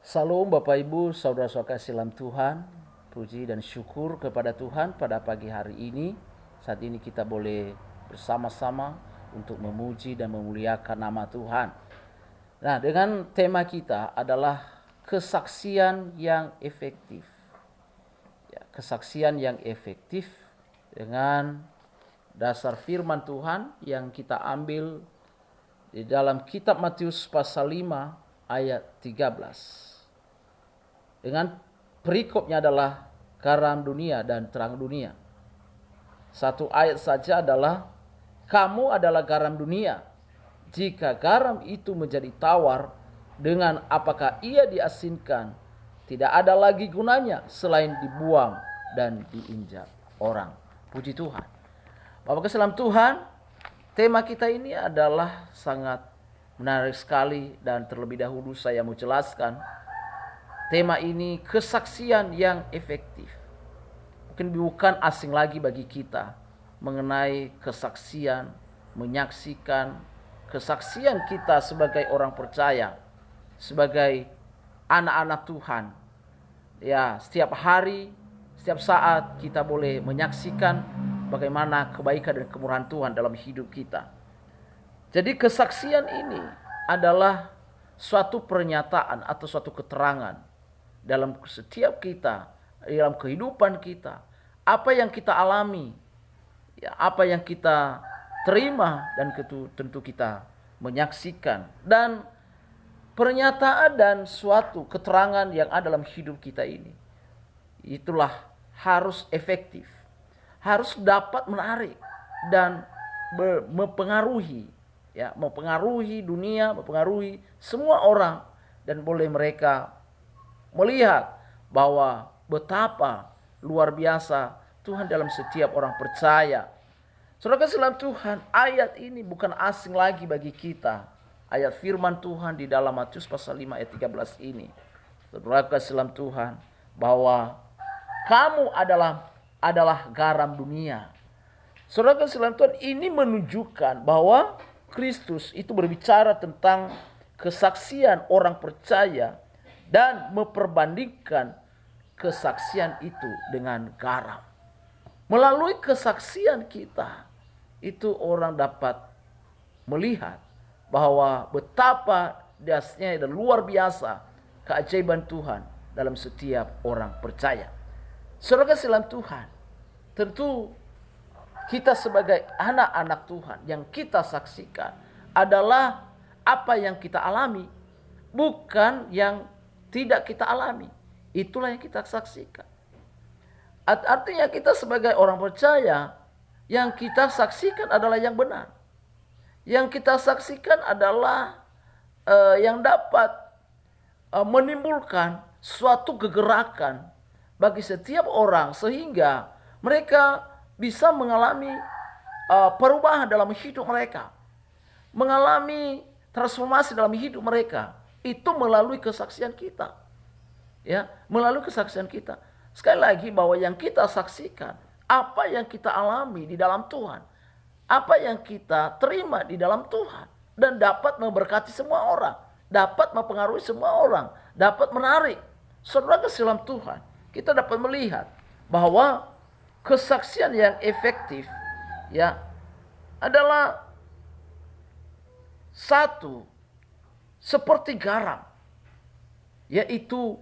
Salam Bapak Ibu, saudara-saudara kasih dalam Tuhan. Puji dan syukur kepada Tuhan pada pagi hari ini. Saat ini kita boleh bersama-sama untuk memuji dan memuliakan nama Tuhan. Nah, dengan tema kita adalah kesaksian yang efektif. Ya, kesaksian yang efektif dengan dasar firman Tuhan yang kita ambil di dalam kitab Matius pasal 5 ayat 13. Dengan perikopnya adalah garam dunia dan terang dunia. Satu ayat saja adalah kamu adalah garam dunia. Jika garam itu menjadi tawar, dengan apakah ia diasinkan, tidak ada lagi gunanya selain dibuang dan diinjak orang. Puji Tuhan. Bapak kasih dalam Tuhan, tema kita ini adalah sangat menarik sekali dan terlebih dahulu saya mau jelaskan. Tema ini kesaksian yang efektif. Mungkin bukan asing lagi bagi kita mengenai kesaksian, menyaksikan kesaksian kita sebagai orang percaya, sebagai anak-anak Tuhan. Ya, setiap hari, setiap saat kita boleh menyaksikan bagaimana kebaikan dan kemurahan Tuhan dalam hidup kita. Jadi kesaksian ini adalah suatu pernyataan atau suatu keterangan dalam setiap kita, dalam kehidupan kita, apa yang kita alami, ya, apa yang kita terima, dan tentu kita menyaksikan. Dan pernyataan dan suatu keterangan yang ada dalam hidup kita ini, itulah harus efektif, harus dapat menarik dan mempengaruhi, ya, mempengaruhi dunia, mempengaruhi semua orang, dan boleh mereka melihat bahwa betapa luar biasa Tuhan dalam setiap orang percaya. Saudara kasih dalam Tuhan, ayat ini bukan asing lagi bagi kita. Ayat firman Tuhan di dalam Matius pasal 5 ayat 13 ini. Saudara kasih dalam Tuhan, bahwa kamu adalah garam dunia. Saudara kasih dalam Tuhan, ini menunjukkan bahwa Kristus itu berbicara tentang kesaksian orang percaya dan memperbandingkan kesaksian itu dengan garam. Melalui kesaksian kita, itu orang dapat melihat bahwa betapa dahsyatnya dan luar biasa keajaiban Tuhan dalam setiap orang percaya. Saudara kasih dalam Tuhan, tentu kita sebagai anak-anak Tuhan yang kita saksikan adalah apa yang kita alami, bukan yang tidak kita alami. Itulah yang kita saksikan. Artinya kita sebagai orang percaya, yang kita saksikan adalah yang benar. Yang kita saksikan adalah yang dapat menimbulkan suatu kegerakan bagi setiap orang, sehingga mereka bisa mengalami perubahan dalam hidup mereka, mengalami transformasi dalam hidup mereka. Itu melalui kesaksian kita, ya, melalui kesaksian kita. Sekali lagi, bahwa yang kita saksikan, apa yang kita alami di dalam Tuhan, apa yang kita terima di dalam Tuhan, dan dapat memberkati semua orang, dapat mempengaruhi semua orang, dapat menarik saudara ke dalam Tuhan. Kita dapat melihat bahwa kesaksian yang efektif, ya, adalah satu seperti garam, yaitu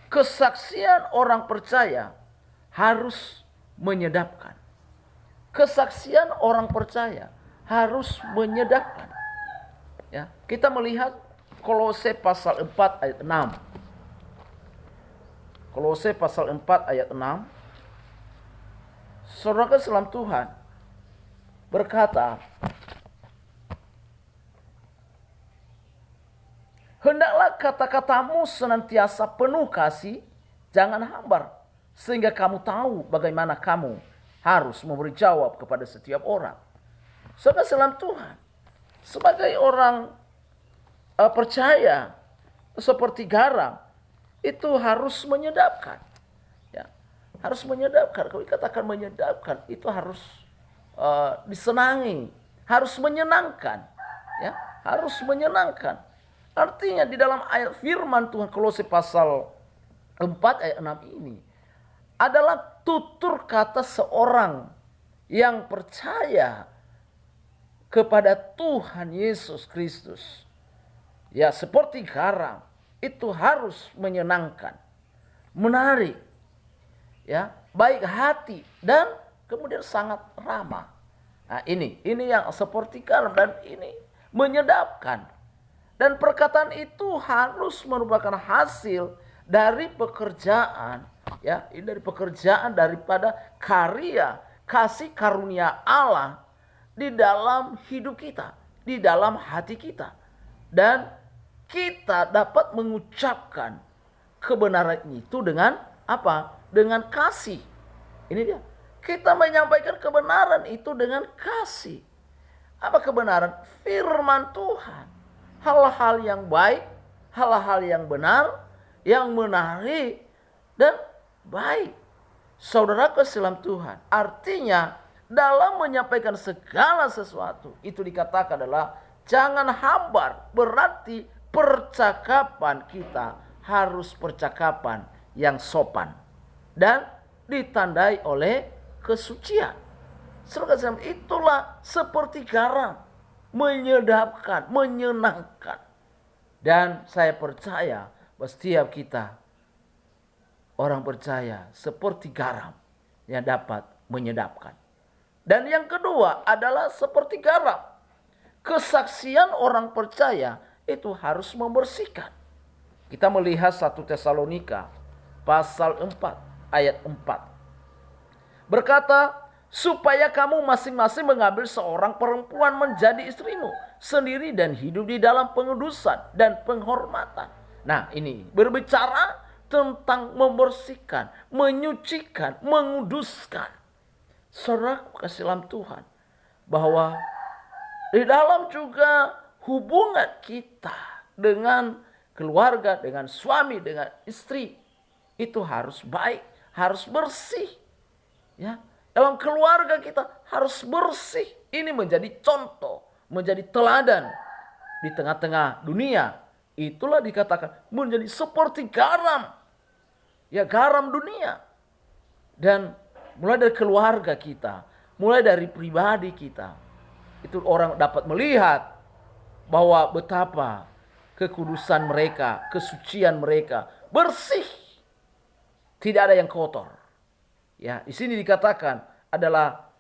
kesaksian orang percaya harus menyedapkan. Kesaksian orang percaya harus menyedapkan. Ya, kita melihat Kolose pasal 4 ayat 6. Kolose pasal 4 ayat 6. Saudara dalam Tuhan berkata, hendaklah kata-katamu senantiasa penuh kasih, jangan hambar, sehingga kamu tahu bagaimana kamu harus memberi jawab kepada setiap orang. Saudara dalam Tuhan, sebagai orang percaya, seperti garam, itu harus menyedapkan. Ya, harus menyedapkan. Kalau dikatakan menyedapkan, itu harus disenangi, harus menyenangkan. Ya, harus menyenangkan. Artinya di dalam ayat firman Tuhan Kolose pasal 4 ayat 6 ini adalah tutur kata seorang yang percaya kepada Tuhan Yesus Kristus. Ya, seperti garam itu harus menyenangkan, menarik, ya, baik hati dan kemudian sangat ramah. Nah, ini yang seperti garam dan ini menyedapkan. Dan perkataan itu harus merupakan hasil dari pekerjaan, ya, ini dari pekerjaan daripada karya kasih karunia Allah di dalam hidup kita, di dalam hati kita. Dan kita dapat mengucapkan kebenaran itu dengan apa? Dengan kasih. Ini dia. Kita menyampaikan kebenaran itu dengan kasih. Apa kebenaran? Firman Tuhan. Hal-hal yang baik, hal-hal yang benar, yang menarik dan baik. Saudaraku dalam Tuhan, artinya dalam menyampaikan segala sesuatu itu dikatakan adalah jangan hambar. Berarti percakapan kita harus percakapan yang sopan dan ditandai oleh kesucian. Saudara, itulah seperti garam, menyedapkan, menyenangkan. Dan saya percaya bahwa setiap kita orang percaya seperti garam yang dapat menyedapkan. Dan yang kedua adalah seperti garam. Kesaksian orang percaya itu harus membersihkan. Kita melihat 1 Tesalonika pasal 4 ayat 4. Berkata, supaya kamu masing-masing mengambil seorang perempuan menjadi istrimu sendiri dan hidup di dalam pengudusan dan penghormatan. Nah, ini berbicara tentang membersihkan, menyucikan, menguduskan. Saudara kasih dalam Tuhan, bahwa di dalam juga hubungan kita dengan keluarga, dengan suami, dengan istri, itu harus baik, harus bersih. Ya, dalam keluarga kita harus bersih. Ini menjadi contoh, menjadi teladan di tengah-tengah dunia. Itulah dikatakan menjadi seperti garam. Ya, garam dunia. Dan mulai dari keluarga kita, mulai dari pribadi kita, itu orang dapat melihat bahwa betapa kekudusan mereka, kesucian mereka bersih. Tidak ada yang kotor. Ya, di sini dikatakan adalah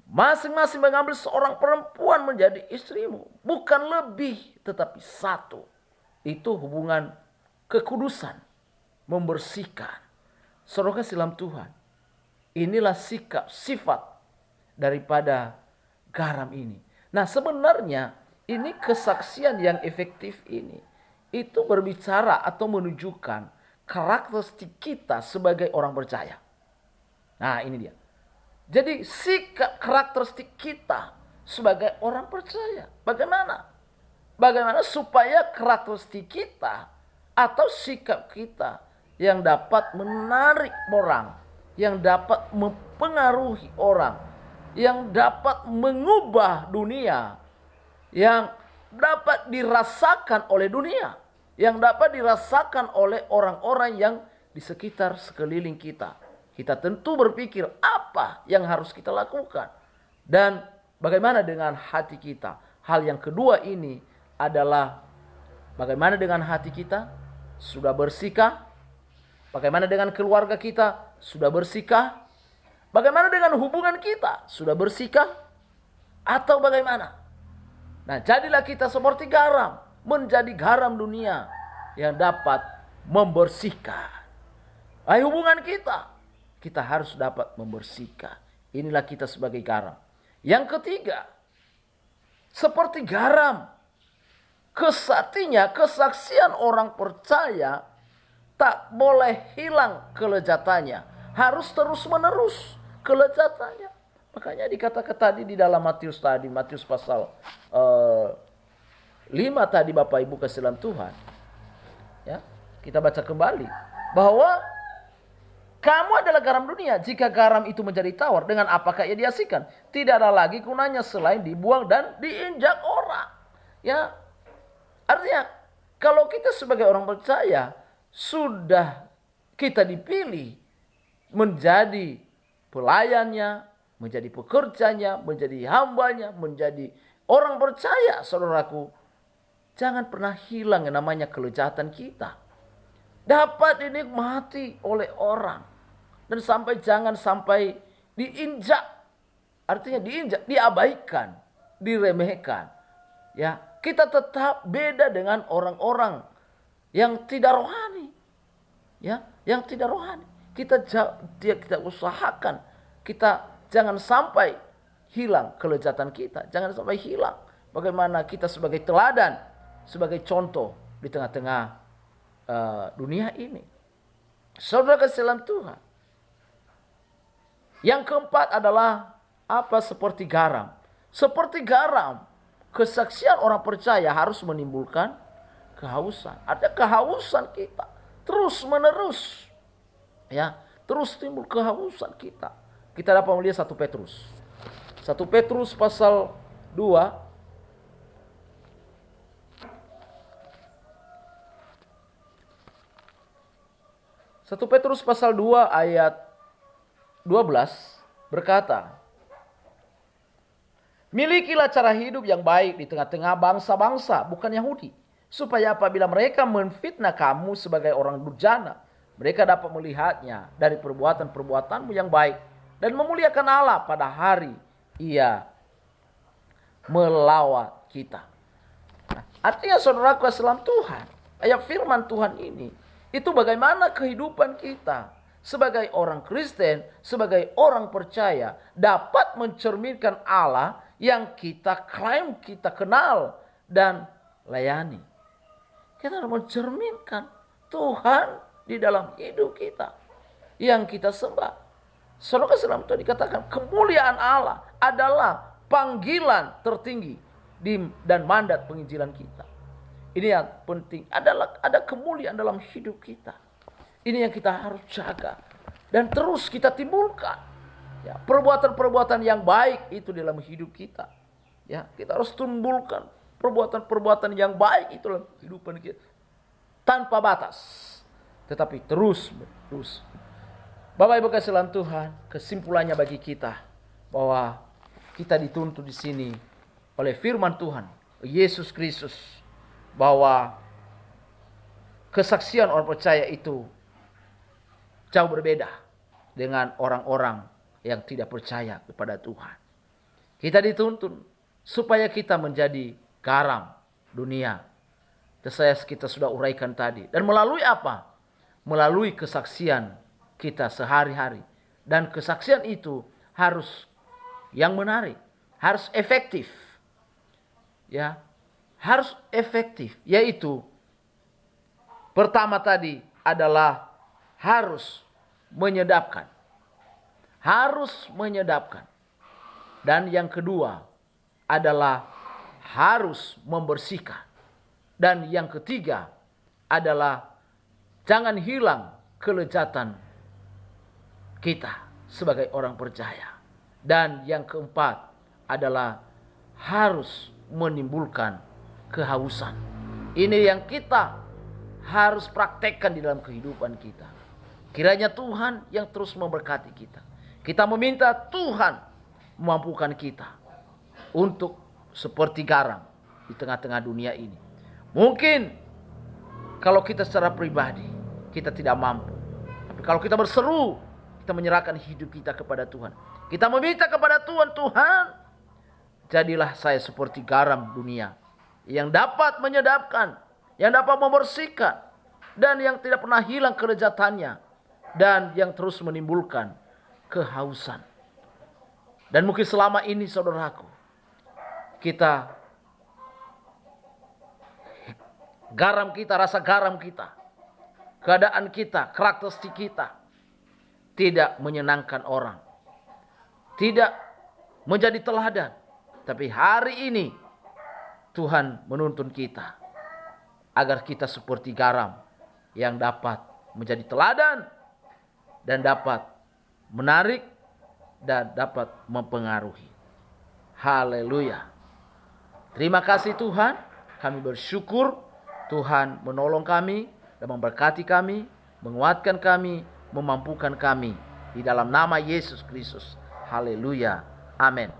masing-masing mengambil seorang perempuan menjadi istrimu, bukan lebih tetapi satu. Itu hubungan kekudusan, membersihkan. Saudara dalam Tuhan, inilah sikap, sifat daripada garam ini. Nah, sebenarnya ini kesaksian yang efektif ini itu berbicara atau menunjukkan karakteristik kita sebagai orang percaya. Nah, ini dia. Jadi sikap karakteristik kita sebagai orang percaya. Bagaimana? Bagaimana supaya karakteristik kita atau sikap kita yang dapat menarik orang, yang dapat mempengaruhi orang, yang dapat mengubah dunia, yang dapat dirasakan oleh dunia, yang dapat dirasakan oleh orang-orang yang di sekitar sekeliling kita. Kita tentu berpikir apa yang harus kita lakukan dan bagaimana dengan hati kita. Hal yang kedua ini adalah bagaimana dengan hati kita, sudah bersihkah? Bagaimana dengan keluarga kita, sudah bersihkah? Bagaimana dengan hubungan kita, sudah bersihkah? Atau bagaimana? Nah, jadilah kita seperti garam, menjadi garam dunia yang dapat membersihkan. Hubungan kita harus dapat membersihkan. Inilah kita sebagai garam. Yang ketiga, seperti garam, kesaksian orang percaya tak boleh hilang kelezatannya. Harus terus menerus kelezatannya. Makanya dikatakan tadi di dalam Matius pasal 5 tadi, Bapak Ibu kasih dalam Tuhan. Ya, kita baca kembali bahwa kamu adalah garam dunia. Jika garam itu menjadi tawar, dengan apakah ia diasihkan? Tidak ada lagi gunanya selain dibuang dan diinjak orang. Ya, Artinya kalau kita sebagai orang percaya sudah kita dipilih menjadi pelayannya, menjadi pekerjanya, menjadi hambanya, menjadi orang percaya, saudaraku, jangan pernah hilang yang namanya kelezatan kita. Dapat dinikmati oleh orang. Dan jangan sampai diinjak. Artinya diinjak, diabaikan, diremehkan. Ya, kita tetap beda dengan orang-orang yang tidak rohani. Ya, yang tidak rohani. Kita usahakan, kita jangan sampai hilang kelezatan kita. Jangan sampai hilang bagaimana kita sebagai teladan, sebagai contoh di tengah-tengah dunia ini. Saudara kasih dalam Tuhan. Yang keempat adalah apa? Seperti garam. Seperti garam, kesaksian orang percaya harus menimbulkan kehausan. Ada kehausan kita terus menerus. Ya, terus timbul kehausan kita. Kita dapat melihat 1 Petrus. 1 Petrus pasal 2 1 Petrus pasal 2 ayat 12 berkata, milikilah cara hidup yang baik di tengah-tengah bangsa-bangsa, bukan Yahudi, supaya apabila mereka menfitnah kamu sebagai orang durjana, mereka dapat melihatnya dari perbuatan-perbuatanmu yang baik dan memuliakan Allah pada hari Ia melawat kita. Nah, artinya saudaraku dalam Tuhan, ayat firman Tuhan ini, itu bagaimana kehidupan kita sebagai orang Kristen, sebagai orang percaya dapat mencerminkan Allah yang kita klaim, kita kenal dan layani. Kita harus mencerminkan Tuhan di dalam hidup kita yang kita sembah. Saudara dalam Tuhan dikatakan kemuliaan Allah adalah panggilan tertinggi dan mandat penginjilan kita. Ini yang penting, ada kemuliaan dalam hidup kita. Ini yang kita harus jaga dan terus kita timbulkan. Ya, perbuatan-perbuatan yang baik itu dalam hidup kita. Ya, kita harus timbulkan perbuatan-perbuatan yang baik itu dalam kehidupan kita tanpa batas, tetapi terus. Bapak Ibu kasih dalam Tuhan, kesimpulannya bagi kita bahwa kita dituntut di sini oleh firman Tuhan Yesus Kristus bahwa kesaksian orang percaya itu jauh berbeda dengan orang-orang yang tidak percaya kepada Tuhan. Kita dituntun supaya kita menjadi garam dunia. Saya kita sudah uraikan tadi. Dan melalui apa? Melalui kesaksian kita sehari-hari. Dan kesaksian itu harus yang menarik, harus efektif. Ya, harus efektif, yaitu pertama tadi adalah harus menyedapkan. Harus menyedapkan. Dan yang kedua adalah harus membersihkan. Dan yang ketiga adalah jangan hilang kelezatan kita sebagai orang percaya. Dan yang keempat adalah harus menimbulkan kehausan. Ini yang kita harus praktekkan di dalam kehidupan kita. Kiranya Tuhan yang terus memberkati kita. Kita meminta Tuhan memampukan kita untuk seperti garam di tengah-tengah dunia ini. Mungkin kalau kita secara pribadi kita tidak mampu, tapi kalau kita berseru, kita menyerahkan hidup kita kepada Tuhan. Kita meminta kepada Tuhan, Tuhan, jadilah saya seperti garam dunia yang dapat menyedapkan, yang dapat membersihkan, dan yang tidak pernah hilang kelezatannya, dan yang terus menimbulkan kehausan. Dan mungkin selama ini saudaraku, kita garam kita, rasa garam kita, keadaan kita, karakteristik kita tidak menyenangkan orang, tidak menjadi teladan. Tapi hari ini Tuhan menuntun kita agar kita seperti garam yang dapat menjadi teladan dan dapat menarik dan dapat mempengaruhi. Haleluya. Terima kasih Tuhan, Kami bersyukur Tuhan menolong kami dan memberkati kami, menguatkan kami, memampukan kami. Di dalam nama Yesus Kristus. Haleluya. Amin.